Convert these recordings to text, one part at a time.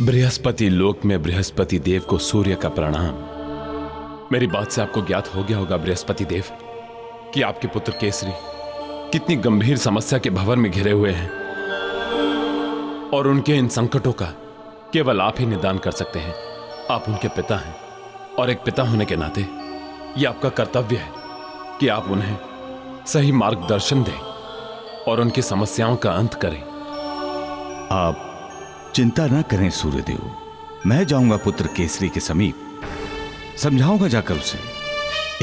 बृहस्पति लोक में बृहस्पति देव को सूर्य का प्रणाम। मेरी बात से आपको ज्ञात हो गया होगा बृहस्पति देव कि आपके पुत्र केसरी कितनी गंभीर समस्या के भंवर में घिरे हुए हैं और उनके इन संकटों का केवल आप ही निदान कर सकते हैं। आप उनके पिता हैं और एक पिता होने के नाते यह आपका कर्तव्य है कि आप उन्हें सही मार्गदर्शन दें और उनकी समस्याओं का अंत करें। आप चिंता न करें सूर्यदेव, मैं जाऊंगा पुत्र केसरी के समीप, समझाऊंगा जाकर उसे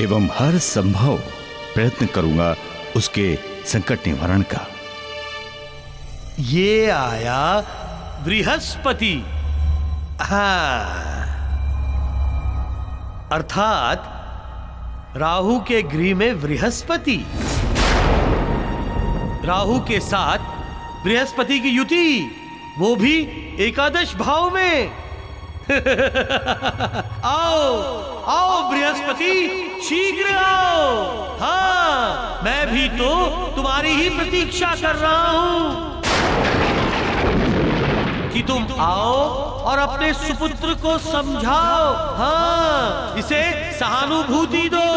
एवं हर संभव प्रयत्न करूंगा उसके संकट निवारण का। ये आया बृहस्पति, हाँ, अर्थात राहु के गृह में बृहस्पति, राहु के साथ बृहस्पति की युति, वो भी एकादश भाव में। आओ आओ बृहस्पति, शीघ्र आओ। हाँ, मैं भी तो तुम्हारी ही प्रतीक्षा कर रहा हूं कि तुम आओ और अपने सुपुत्र को समझाओ। हाँ, इसे सहानुभूति दो।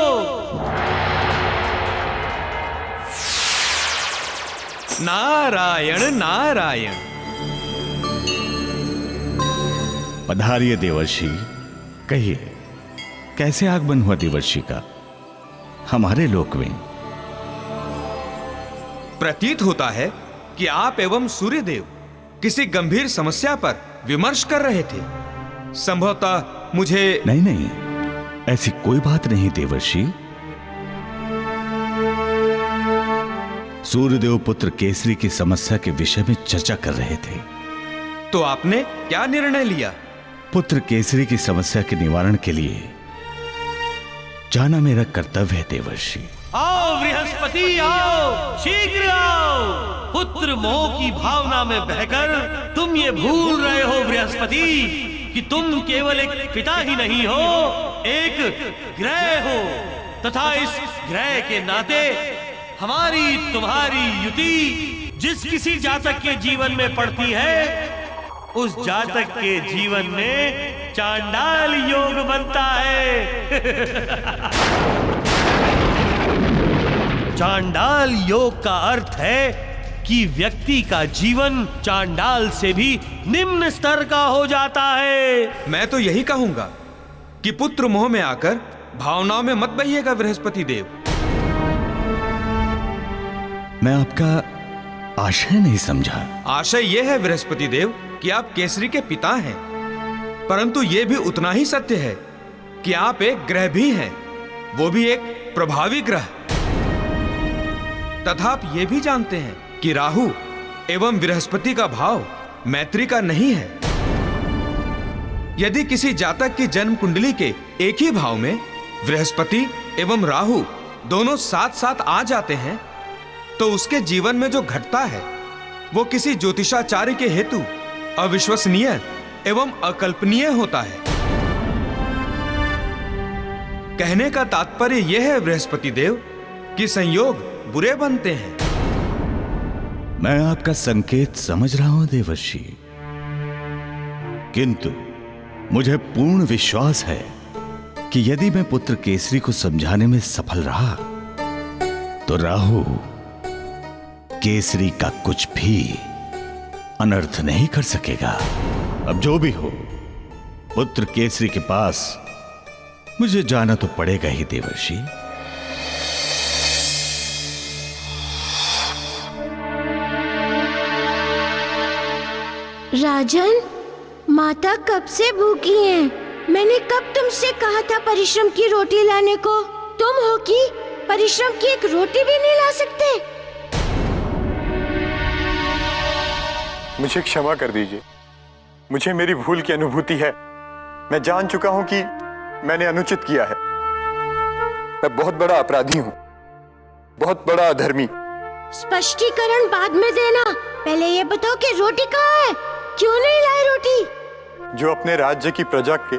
नारायण नारायण। पधारिए देवर्षि, कहिए कैसे आगमन हुआ देवर्षि का हमारे लोक में? प्रतीत होता है कि आप एवं सूर्यदेव किसी गंभीर समस्या पर विमर्श कर रहे थे। संभवतः मुझे नहीं, ऐसी कोई बात नहीं देवर्षि। सूर्यदेव पुत्र केसरी की समस्या के विषय में चर्चा कर रहे थे। तो आपने क्या निर्णय लिया? पुत्र केसरी की समस्या के निवारण के लिए जाना मेरा कर्तव्य है देवर्षि। आओ बृहस्पति, आओ, शीघ्र आओ। पुत्र मोह की भावना में बहकर तुम ये भूल रहे हो बृहस्पति कि तुम केवल एक पिता ही नहीं हो, एक ग्रह हो, तथा इस ग्रह के नाते हमारी तुम्हारी युति जिस किसी जातक के जीवन में पड़ती है, उस जातक के जीवन में चांडाल योग बनता है। चांडाल योग का अर्थ है कि व्यक्ति का जीवन चांडाल से भी निम्न स्तर का हो जाता है। मैं तो यही कहूंगा कि पुत्र मोह में आकर भावनाओं में मत बहिएगा बृहस्पति देव। मैं आपका आशय नहीं समझा। आशय यह है बृहस्पति देव कि आप केसरी के पिता हैं, परंतु यह भी उतना ही सत्य है कि आप एक ग्रह भी हैं, वो भी एक प्रभावी ग्रह। तथा आप ये भी जानते हैं कि राहु एवं बृहस्पति का भाव मैत्री का नहीं है। यदि किसी जातक की जन्म कुंडली के एक ही भाव में बृहस्पति एवं राहु दोनों साथ साथ आ जाते हैं, तो उसके जीवन में जो घटता है वो किसी ज्योतिषाचार्य के हेतु अविश्वसनीय एवं अकल्पनीय होता है। कहने का तात्पर्य यह है बृहस्पति देव कि संयोग बुरे बनते हैं। मैं आपका संकेत समझ रहा हूं देवर्षि, किंतु मुझे पूर्ण विश्वास है कि यदि मैं पुत्र केसरी को समझाने में सफल रहा तो राहु केसरी का कुछ भी अनर्थ नहीं कर सकेगा। अब जो भी हो, पुत्र केसरी के पास मुझे जाना तो पड़ेगा ही देवर्षि। राजन, माता कब से भूखी हैं? मैंने कब तुमसे कहा था परिश्रम की रोटी लाने को? तुम हो कि परिश्रम की एक रोटी भी नहीं ला सकते? मुझे क्षमा कर दीजिए, मुझे मेरी भूल की अनुभूति है। मैं जान चुका हूं कि मैंने अनुचित किया है। मैं बहुत बड़ा अपराधी हूं, बहुत बड़ा अधर्मी। स्पष्टीकरण बाद में देना, पहले ये बताओ कि रोटी कहाँ है? क्यों नहीं लाए रोटी? जो अपने राज्य की प्रजा के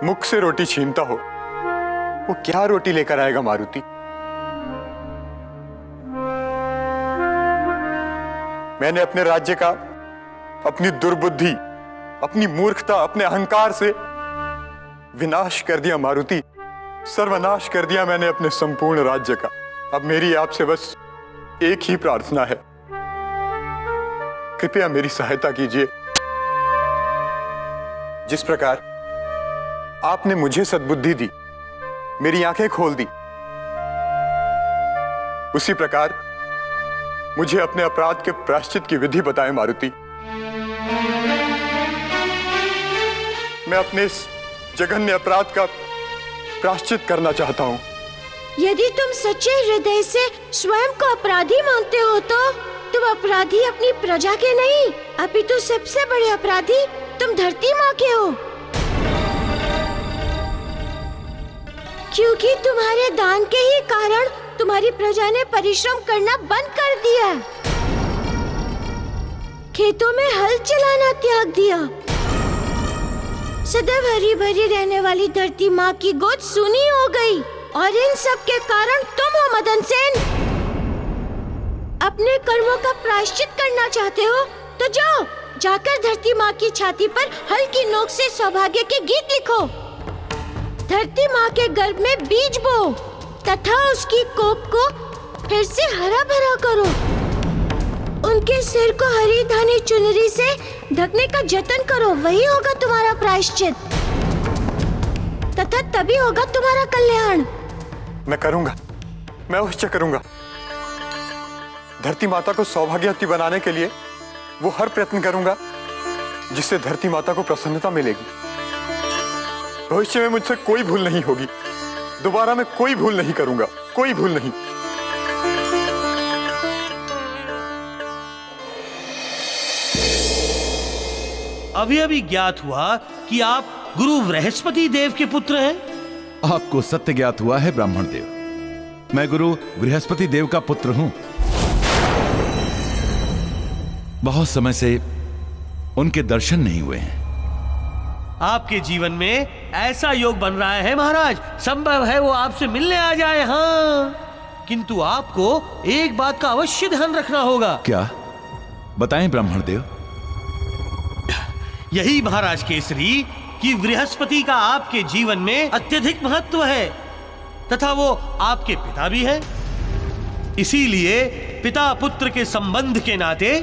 मुख से रोटी छीनता हो, वो क्या रोटी लेकर आएगा मारुति? मैंने अपने राज्य का अपनी दुर्बुद्धि अपनी मूर्खता, अपने अहंकार से विनाश कर दिया मारुति, सर्वनाश कर दिया मैंने अपने संपूर्ण राज्य का। अब मेरी आपसे बस एक ही प्रार्थना है, कृपया मेरी सहायता कीजिए। जिस प्रकार आपने मुझे सद्बुद्धि दी, मेरी आंखें खोल दी, उसी प्रकार मुझे अपने अपराध के प्रायश्चित की विधि बताएं मारुति। मैं अपने इस जघन्य अपराध का प्रायश्चित करना चाहता हूं। यदि तुम सच्चे हृदय से स्वयं को अपराधी मानते हो तो तुम अपराधी अपनी प्रजा के नहीं, अपितु सबसे बड़े अपराधी तुम धरती माँ के हो, क्योंकि तुम्हारे दान के ही कारण तुम्हारी प्रजा ने परिश्रम करना बंद कर दिया, खेतों में हल चलाना त्याग दिया। सदैव हरी भरी रहने वाली धरती माँ की गोद सूनी हो गई, और इन सब के कारण तुम हो मदन सेन। अपने कर्मों का प्रायश्चित करना चाहते हो तो जाओ, जाकर धरती माँ की छाती पर हल की नोक से सौभाग्य के गीत लिखो, धरती माँ के गर्भ में बीज बो तथा उसकी कोख को फिर से हरा भरा करो। उनके सिर को हरी धानी चुनरी से ढकने का जतन करो, वही होगा तुम्हारा प्रायश्चित, तथा तभी होगा तुम्हारा कल्याण। मैं करूंगा, मैं अवश्य करूंगा। धरती माता को सौभाग्यवती बनाने के लिए वो हर प्रयत्न करूंगा जिससे धरती माता को प्रसन्नता मिलेगी। भविष्य में मुझसे कोई भूल नहीं होगी, दोबारा मैं कोई भूल नहीं करूंगा, कोई भूल नहीं। अभी अभी ज्ञात हुआ कि आप गुरु बृहस्पति देव के पुत्र हैं। आपको सत्य ज्ञात हुआ है ब्राह्मण देव, मैं गुरु बृहस्पति देव का पुत्र हूं। बहुत समय से उनके दर्शन नहीं हुए हैं। आपके जीवन में ऐसा योग बन रहा है महाराज, संभव है वो आपसे मिलने आ जाए। हाँ, किंतु आपको एक बात का अवश्य ध्यान रखना होगा। क्या? बताएं ब्राह्मण देव। यही महाराज केसरी कि बृहस्पति का आपके जीवन में अत्यधिक महत्व है, तथा वो आपके पिता भी हैं। इसीलिए पिता पुत्र के संबंध के नाते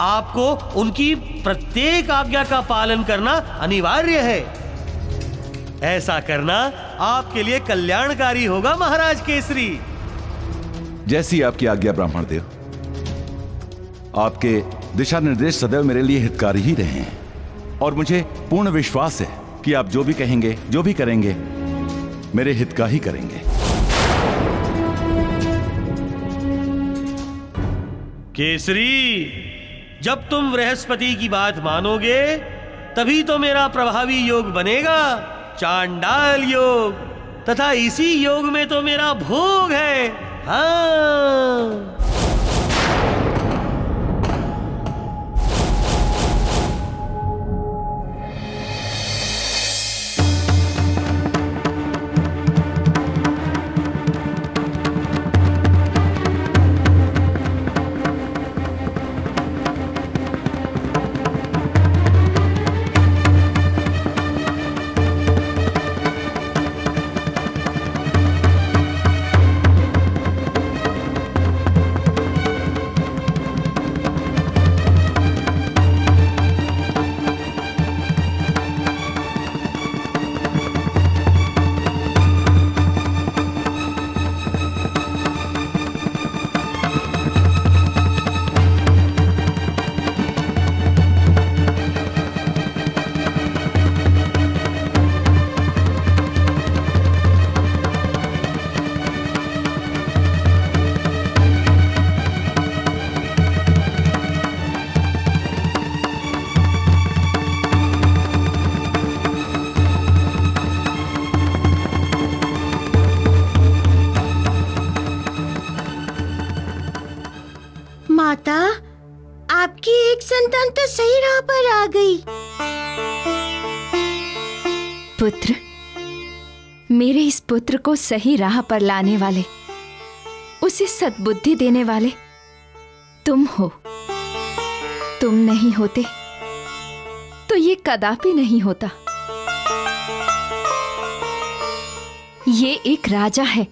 आपको उनकी प्रत्येक आज्ञा का पालन करना अनिवार्य है। ऐसा करना आपके लिए कल्याणकारी होगा महाराज केसरी। जैसी आपकी आज्ञा ब्राह्मण देव। आपके दिशा निर्देश सदैव मेरे लिए हितकारी ही रहे हैं, और मुझे पूर्ण विश्वास है कि आप जो भी कहेंगे, जो भी करेंगे, मेरे हित का ही करेंगे। केसरी, जब तुम बृहस्पति की बात मानोगे तभी तो मेरा प्रभावी योग बनेगा, चांडाल योग, तथा इसी योग में तो मेरा भोग है। हाँ। माता, आपकी एक संतान तो सही राह पर आ गई। पुत्र, मेरे इस पुत्र को सही राह पर लाने वाले, उसे सद्बुद्धि देने वाले तुम हो। तुम नहीं होते तो ये ये कदापि नहीं होता। ये एक राजा है।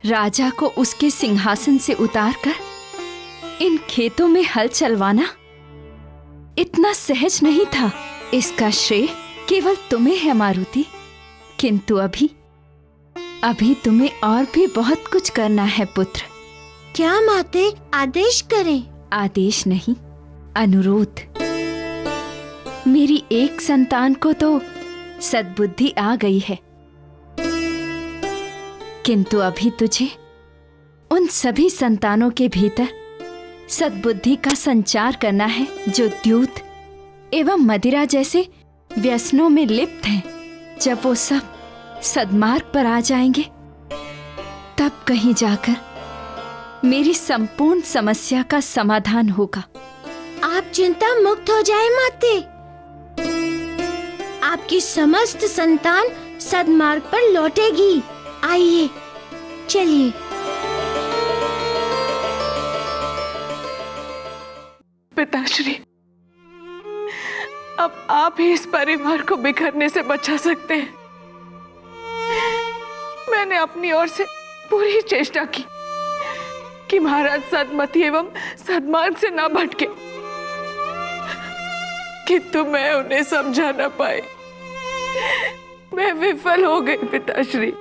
राजा को उसके सिंहासन से उतारकर इन खेतों में हल चलवाना इतना सहज नहीं था। इसका श्रेय केवल तुम्हें है मारुति। किंतु अभी तुम्हें और भी बहुत कुछ करना है पुत्र। क्या माते, आदेश करें। आदेश नहीं, अनुरोध। मेरी एक संतान को तो सद्बुद्धि आ गई है, किंतु अभी तुझे उन सभी संतानों के भीतर सद्बुद्धि का संचार करना है जो द्यूत एवं मदिरा जैसे व्यसनों में लिप्त हैं। जब वो सब सद्मार्ग पर आ जाएंगे, तब कहीं जाकर मेरी संपूर्ण समस्या का समाधान होगा। आप चिंता मुक्त हो जाए माते। आपकी समस्त संतान सद्मार्ग पर लौटेगी। आइए, चलिए। पिताश्री, अब आप ही इस परिवार को बिखरने से बचा सकते हैं। मैंने अपनी ओर से पूरी चेष्टा की कि महाराज सदमती एवं सद्मार्ग से ना भटके, किंतु मैं उन्हें समझा न पाई। मैं विफल हो गई पिताश्री,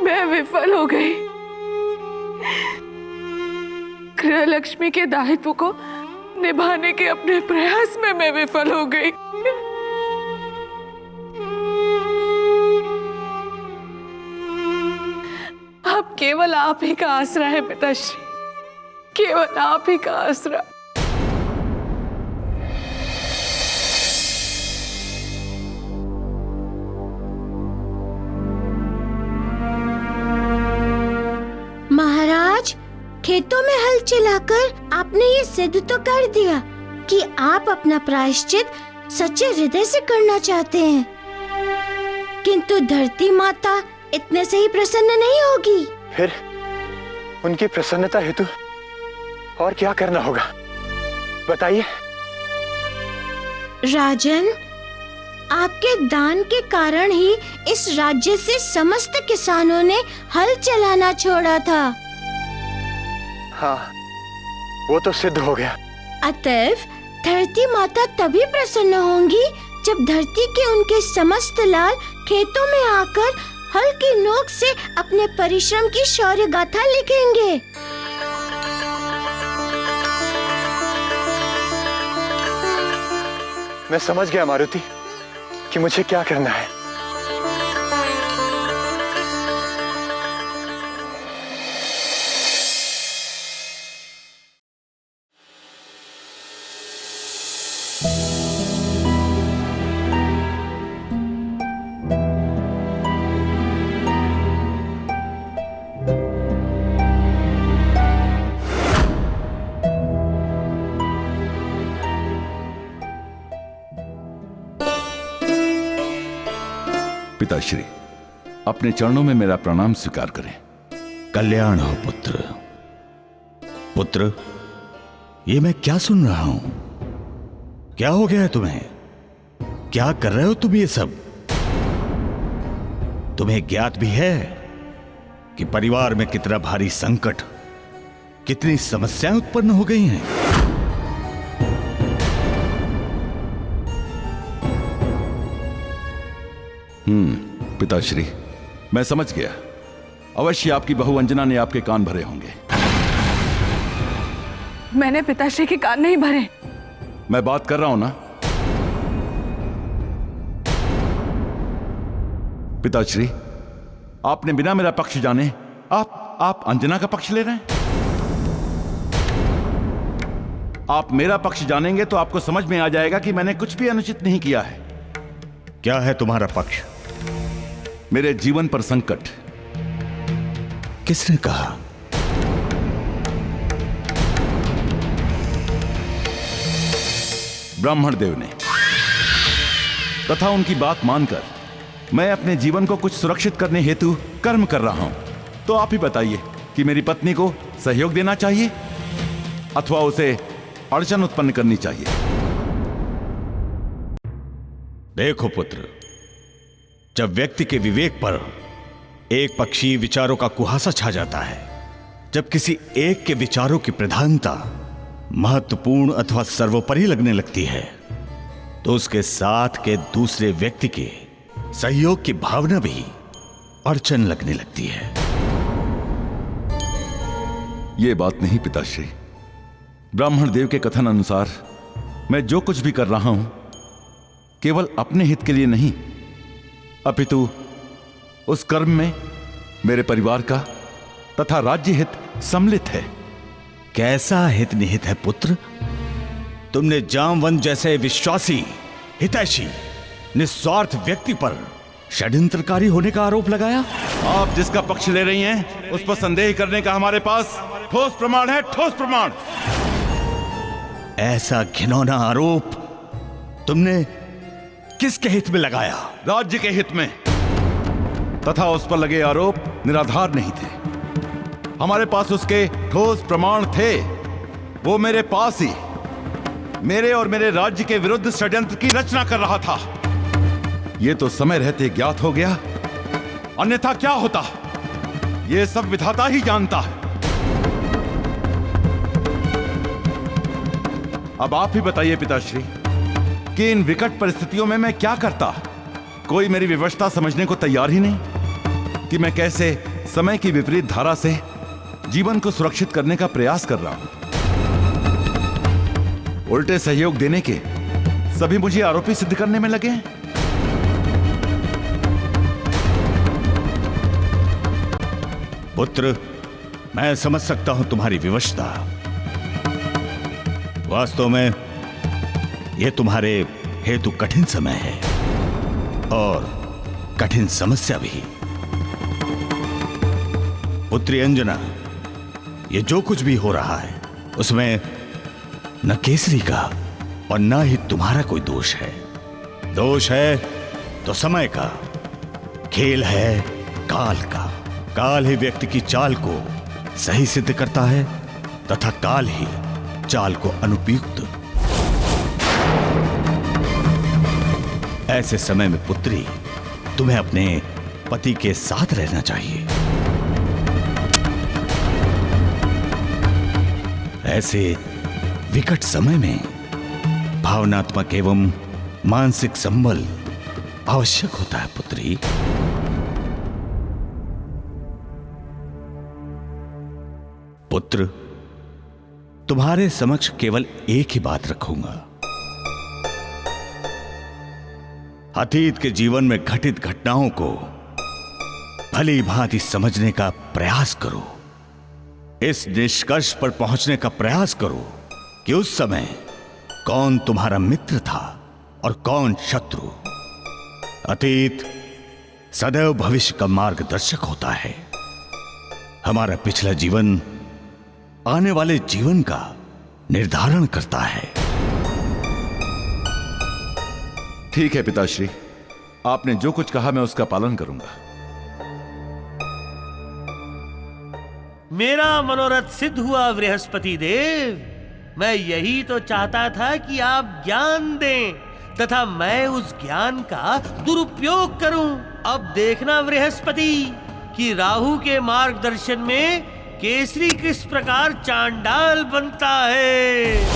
मैं विफल हो गई। गृहलक्ष्मी के दायित्व को निभाने के अपने प्रयास में मैं विफल हो गई। अब केवल आप ही का आसरा है पिताश्री, केवल आप ही का आसरा। महाराज, खेतों में हल चलाकर आपने ये सिद्ध तो कर दिया कि आप अपना प्रायश्चित सच्चे हृदय से करना चाहते हैं, किंतु धरती माता इतने से ही प्रसन्न नहीं होगी। फिर उनकी प्रसन्नता हेतु और क्या करना होगा, बताइए। राजन, आपके दान के कारण ही इस राज्य से समस्त किसानों ने हल चलाना छोड़ा था। हाँ, वो तो सिद्ध हो गया। अतएव धरती माता तभी प्रसन्न होंगी जब धरती के उनके समस्त लाल खेतों में आकर हल की नोक से अपने परिश्रम की शौर्य गाथा लिखेंगे। मैं समझ गया मारुति कि मुझे क्या करना है। पिताश्री, अपने चरणों में मेरा प्रणाम स्वीकार करें। कल्याण हो पुत्र। पुत्र, ये मैं क्या सुन रहा हूं? क्या हो गया है तुम्हें? क्या कर रहे हो तुम ये सब? तुम्हें ज्ञात भी है कि परिवार में कितना भारी संकट, कितनी समस्याएं उत्पन्न हो गई हैं? पिताश्री, मैं समझ गया। अवश्य आपकी बहू अंजना ने आपके कान भरे होंगे। मैंने पिताश्री के कान नहीं भरे। मैं बात कर रहा हूं ना। पिताश्री, आपने बिना मेरा पक्ष जाने आप अंजना का पक्ष ले रहे हैं। आप मेरा पक्ष जानेंगे तो आपको समझ में आ जाएगा कि मैंने कुछ भी अनुचित नहीं किया है। क्या है तुम्हारा पक्ष? मेरे जीवन पर संकट। किसने कहा? ब्राह्मण देव ने। तथा उनकी बात मानकर मैं अपने जीवन को कुछ सुरक्षित करने हेतु कर्म कर रहा हूं। तो आप ही बताइए कि मेरी पत्नी को सहयोग देना चाहिए अथवा उसे अड़चन उत्पन्न करनी चाहिए। देखो पुत्र, जब व्यक्ति के विवेक पर एक पक्षी विचारों का कुहासा छा जाता है, जब किसी एक के विचारों की प्रधानता महत्वपूर्ण अथवा सर्वोपरि लगने लगती है, तो उसके साथ के दूसरे व्यक्ति के सहयोग की भावना भी अड़चन लगने लगती है। ये बात नहीं पिताश्री। ब्राह्मण देव के कथन अनुसार मैं जो कुछ भी कर रहा हूं केवल अपने हित के लिए नहीं, अपितु उस कर्म में मेरे परिवार का तथा राज्य हित सम्मिलित है। कैसा हित निहित है पुत्र? तुमने जामवंत जैसे विश्वासी, हितैषी, निस्वार्थ व्यक्ति पर षड्यंत्रकारी होने का आरोप लगाया। आप जिसका पक्ष ले रही हैं उस पर संदेह करने का हमारे पास ठोस प्रमाण है, ठोस प्रमाण। ऐसा घिनौना आरोप तुमने किसके हित में लगाया? राज्य के हित में, तथा उस पर लगे आरोप निराधार नहीं थे। हमारे पास उसके ठोस प्रमाण थे। वो मेरे पास ही मेरे और मेरे राज्य के विरुद्ध षड्यंत्र की रचना कर रहा था। यह तो समय रहते ज्ञात हो गया, अन्यथा क्या होता यह सब विधाता ही जानता है। अब आप ही बताइए पिताश्री कि इन विकट परिस्थितियों में मैं क्या करता। कोई मेरी विवशता समझने को तैयार ही नहीं कि मैं कैसे समय की विपरीत धारा से जीवन को सुरक्षित करने का प्रयास कर रहा हूं। उल्टे सहयोग देने के सभी मुझे आरोपी सिद्ध करने में लगे हैं। पुत्र, मैं समझ सकता हूं तुम्हारी विवशता। वास्तव में यह तुम्हारे हेतु कठिन समय है और कठिन समस्या भी। पुत्री अंजना, ये जो कुछ भी हो रहा है उसमें न केसरी का और न ही तुम्हारा कोई दोष है। दोष है तो समय का। खेल है काल का। काल ही व्यक्ति की चाल को सही सिद्ध करता है तथा काल ही चाल को अनुपयुक्त। ऐसे समय में पुत्री, तुम्हें अपने पति के साथ रहना चाहिए। ऐसे विकट समय में भावनात्मक एवं मानसिक संबल आवश्यक होता है पुत्री। पुत्र, तुम्हारे समक्ष केवल एक ही बात रखूंगा। अतीत के जीवन में घटित घटनाओं को भली भांति समझने का प्रयास करो। इस निष्कर्ष पर पहुंचने का प्रयास करो कि उस समय कौन तुम्हारा मित्र था और कौन शत्रु। अतीत सदैव भविष्य का मार्गदर्शक होता है। हमारा पिछला जीवन आने वाले जीवन का निर्धारण करता है। ठीक है पिताश्री, आपने जो कुछ कहा मैं उसका पालन करूंगा। मेरा मनोरथ सिद्ध हुआ बृहस्पति देव। मैं यही तो चाहता था कि आप ज्ञान दें तथा मैं उस ज्ञान का दुरुपयोग करूं। अब देखना बृहस्पति कि राहु के मार्गदर्शन में केसरी किस प्रकार चांडाल बनता है।